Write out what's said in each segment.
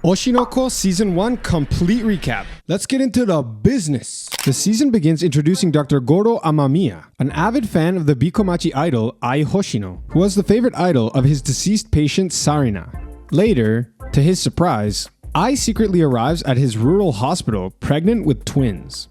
Oshi no Ko Season 1 complete recap. Let's get into the business. The season begins introducing Dr. Goro Amamiya, an avid fan of the Bikomachi idol Ai Hoshino, who was the favorite idol of his deceased patient Sarina. Later, to his surprise, Ai secretly arrives at his rural hospital pregnant with twins.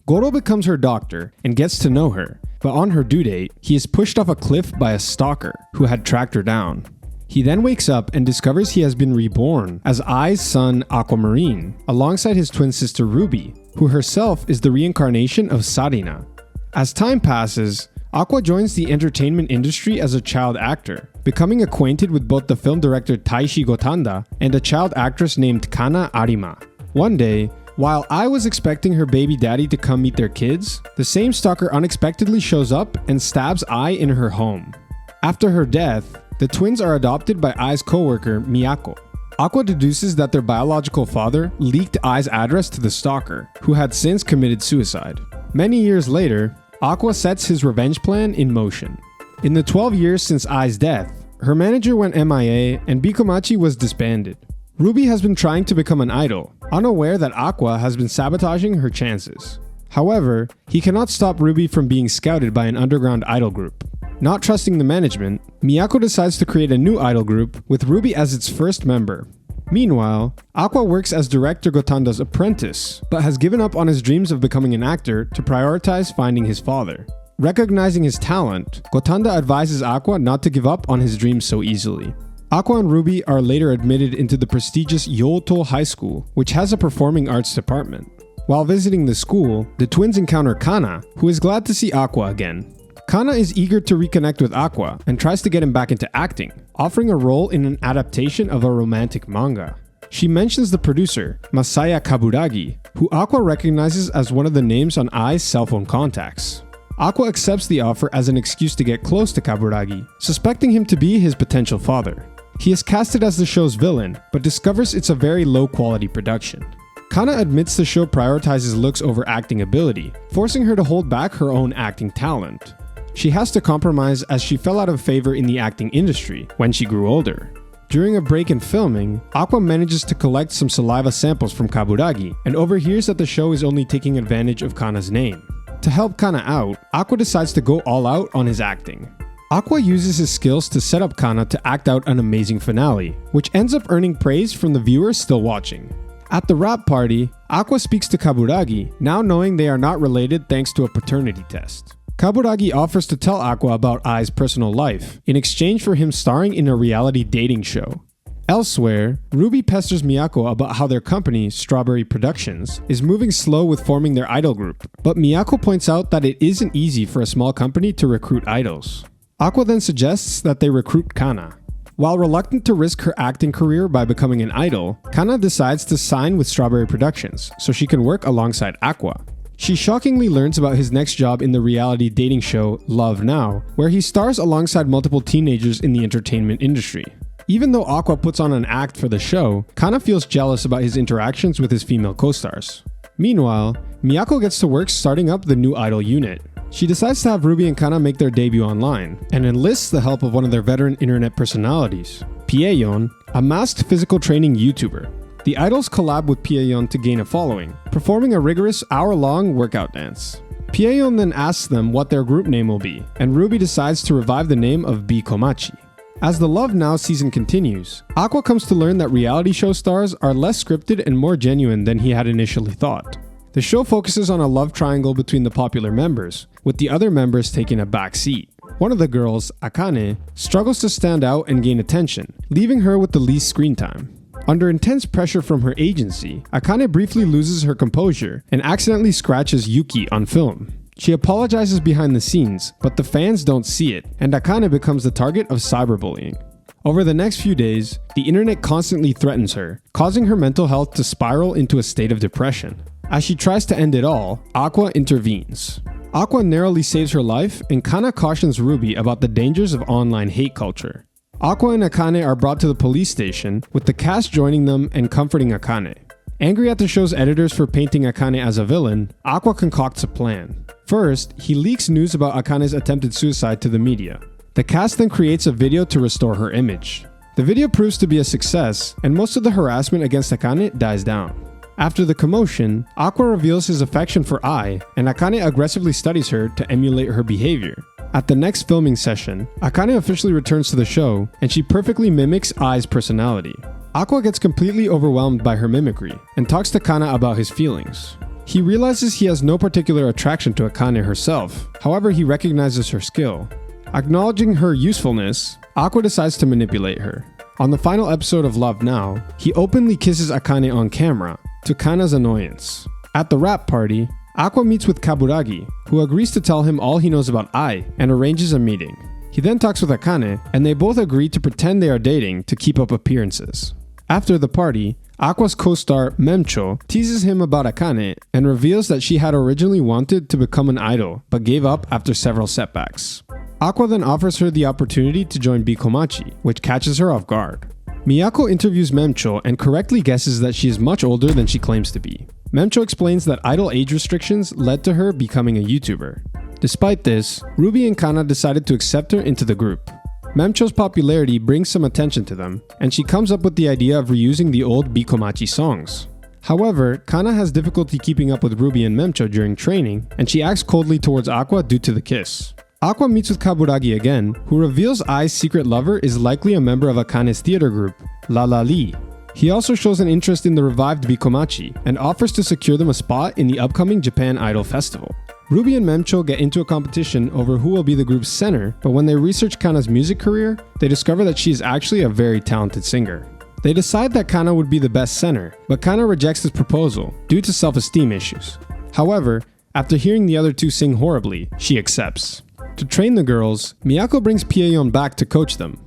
Goro becomes her doctor and gets to know her, but on her due date, he is pushed off a cliff by a stalker who had tracked her down. He then wakes up and discovers he has been reborn as Ai's son Aquamarine, alongside his twin sister Ruby, who herself is the reincarnation of Sarina. As time passes, Aqua joins the entertainment industry as a child actor, becoming acquainted with both the film director Taishi Gotanda and a child actress named Kana Arima. One day, while Ai was expecting her baby daddy to come meet their kids, the same stalker unexpectedly shows up and stabs Ai in her home. After her death, the twins are adopted by Ai's co-worker, Miyako. Aqua deduces that their biological father leaked Ai's address to the stalker, who had since committed suicide. Many years later, Aqua sets his revenge plan in motion. In the 12 years since Ai's death, her manager went MIA and Bikomachi was disbanded. Ruby has been trying to become an idol, unaware that Aqua has been sabotaging her chances. However, he cannot stop Ruby from being scouted by an underground idol group. Not trusting the management, Miyako decides to create a new idol group with Ruby as its first member. Meanwhile, Aqua works as director Gotanda's apprentice, but has given up on his dreams of becoming an actor to prioritize finding his father. Recognizing his talent, Gotanda advises Aqua not to give up on his dreams so easily. Aqua and Ruby are later admitted into the prestigious Yoto High School, which has a performing arts department. While visiting the school, the twins encounter Kana, who is glad to see Aqua again. Kana is eager to reconnect with Aqua and tries to get him back into acting, offering a role in an adaptation of a romantic manga. She mentions the producer, Masaya Kaburagi, who Aqua recognizes as one of the names on Ai's cell phone contacts. Aqua accepts the offer as an excuse to get close to Kaburagi, suspecting him to be his potential father. He is casted as the show's villain, but discovers it's a very low-quality production. Kana admits the show prioritizes looks over acting ability, forcing her to hold back her own acting talent. She has to compromise as she fell out of favor in the acting industry when she grew older. During a break in filming, Aqua manages to collect some saliva samples from Kaburagi and overhears that the show is only taking advantage of Kana's name. To help Kana out, Aqua decides to go all out on his acting. Aqua uses his skills to set up Kana to act out an amazing finale, which ends up earning praise from the viewers still watching. At the wrap party, Aqua speaks to Kaburagi, now knowing they are not related thanks to a paternity test. Kaburagi offers to tell Aqua about Ai's personal life, in exchange for him starring in a reality dating show. Elsewhere, Ruby pesters Miyako about how their company, Strawberry Productions, is moving slow with forming their idol group, but Miyako points out that it isn't easy for a small company to recruit idols. Aqua then suggests that they recruit Kana. While reluctant to risk her acting career by becoming an idol, Kana decides to sign with Strawberry Productions so she can work alongside Aqua. She shockingly learns about his next job in the reality dating show Love Now, where he stars alongside multiple teenagers in the entertainment industry. Even though Aqua puts on an act for the show, Kana feels jealous about his interactions with his female co-stars. Meanwhile, Miyako gets to work starting up the new idol unit. She decides to have Ruby and Kana make their debut online, and enlists the help of one of their veteran internet personalities, Pieyon, a masked physical training YouTuber. The idols collab with Pieyon to gain a following, performing a rigorous hour-long workout dance. Pieyon then asks them what their group name will be, and Ruby decides to revive the name of Bikomachi. As the Love Now season continues, Aqua comes to learn that reality show stars are less scripted and more genuine than he had initially thought. The show focuses on a love triangle between the popular members, with the other members taking a back seat. One of the girls, Akane, struggles to stand out and gain attention, leaving her with the least screen time. Under intense pressure from her agency, Akane briefly loses her composure and accidentally scratches Yuki on film. She apologizes behind the scenes, but the fans don't see it, and Akane becomes the target of cyberbullying. Over the next few days, the internet constantly threatens her, causing her mental health to spiral into a state of depression. As she tries to end it all, Aqua intervenes. Aqua narrowly saves her life, and Kana cautions Ruby about the dangers of online hate culture. Aqua and Akane are brought to the police station, with the cast joining them and comforting Akane. Angry at the show's editors for painting Akane as a villain, Aqua concocts a plan. First, he leaks news about Akane's attempted suicide to the media. The cast then creates a video to restore her image. The video proves to be a success, and most of the harassment against Akane dies down. After the commotion, Aqua reveals his affection for Ai, and Akane aggressively studies her to emulate her behavior. At the next filming session, Akane officially returns to the show, and she perfectly mimics Ai's personality. Aqua gets completely overwhelmed by her mimicry, and talks to Kana about his feelings. He realizes he has no particular attraction to Akane herself, however he recognizes her skill. Acknowledging her usefulness, Aqua decides to manipulate her. On the final episode of Love Now, he openly kisses Akane on camera, to Kana's annoyance. At the rap party, Aqua meets with Kaburagi, who agrees to tell him all he knows about Ai and arranges a meeting. He then talks with Akane, and they both agree to pretend they are dating to keep up appearances. After the party, Aqua's co-star Memcho teases him about Akane and reveals that she had originally wanted to become an idol but gave up after several setbacks. Aqua then offers her the opportunity to join Bikomachi, which catches her off guard. Miyako interviews Memcho and correctly guesses that she is much older than she claims to be. Memcho explains that idol age restrictions led to her becoming a YouTuber. Despite this, Ruby and Kana decided to accept her into the group. Memcho's popularity brings some attention to them, and she comes up with the idea of reusing the old Bikomachi songs. However, Kana has difficulty keeping up with Ruby and Memcho during training, and she acts coldly towards Aqua due to the kiss. Aqua meets with Kaburagi again, who reveals Ai's secret lover is likely a member of Akane's theater group, La La Li. He also shows an interest in the revived Bikomachi and offers to secure them a spot in the upcoming Japan Idol Festival. Ruby and Memcho get into a competition over who will be the group's center, but when they research Kana's music career, they discover that she is actually a very talented singer. They decide that Kana would be the best center, but Kana rejects this proposal due to self-esteem issues. However, after hearing the other two sing horribly, she accepts. To train the girls, Miyako brings Pieyon back to coach them.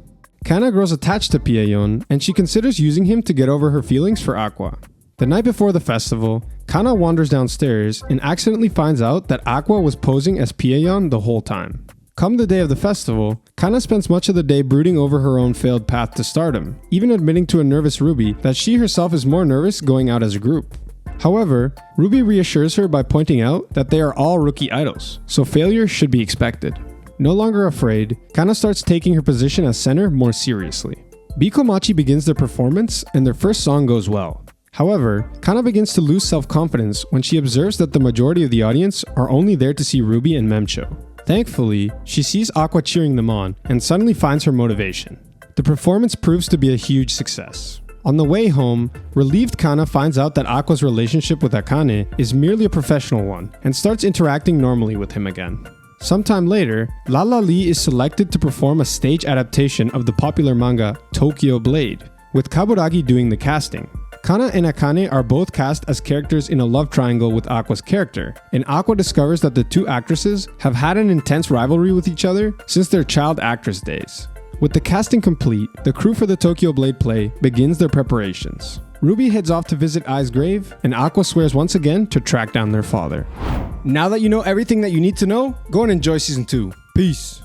Kana grows attached to Pieyon, and she considers using him to get over her feelings for Aqua. The night before the festival, Kana wanders downstairs and accidentally finds out that Aqua was posing as Pieyon the whole time. Come the day of the festival, Kana spends much of the day brooding over her own failed path to stardom, even admitting to a nervous Ruby that she herself is more nervous going out as a group. However, Ruby reassures her by pointing out that they are all rookie idols, so failure should be expected. No longer afraid, Kana starts taking her position as center more seriously. Bikomachi begins their performance and their first song goes well. However, Kana begins to lose self-confidence when she observes that the majority of the audience are only there to see Ruby and Memcho. Thankfully, she sees Aqua cheering them on and suddenly finds her motivation. The performance proves to be a huge success. On the way home, relieved Kana finds out that Aqua's relationship with Akane is merely a professional one and starts interacting normally with him again. Sometime later, La La Li is selected to perform a stage adaptation of the popular manga Tokyo Blade, with Kaburagi doing the casting. Kana and Akane are both cast as characters in a love triangle with Aqua's character, and Aqua discovers that the two actresses have had an intense rivalry with each other since their child actress days. With the casting complete, the crew for the Tokyo Blade play begins their preparations. Ruby heads off to visit Ai's grave, and Aqua swears once again to track down their father. Now that you know everything that you need to know, go and enjoy Season 2. Peace!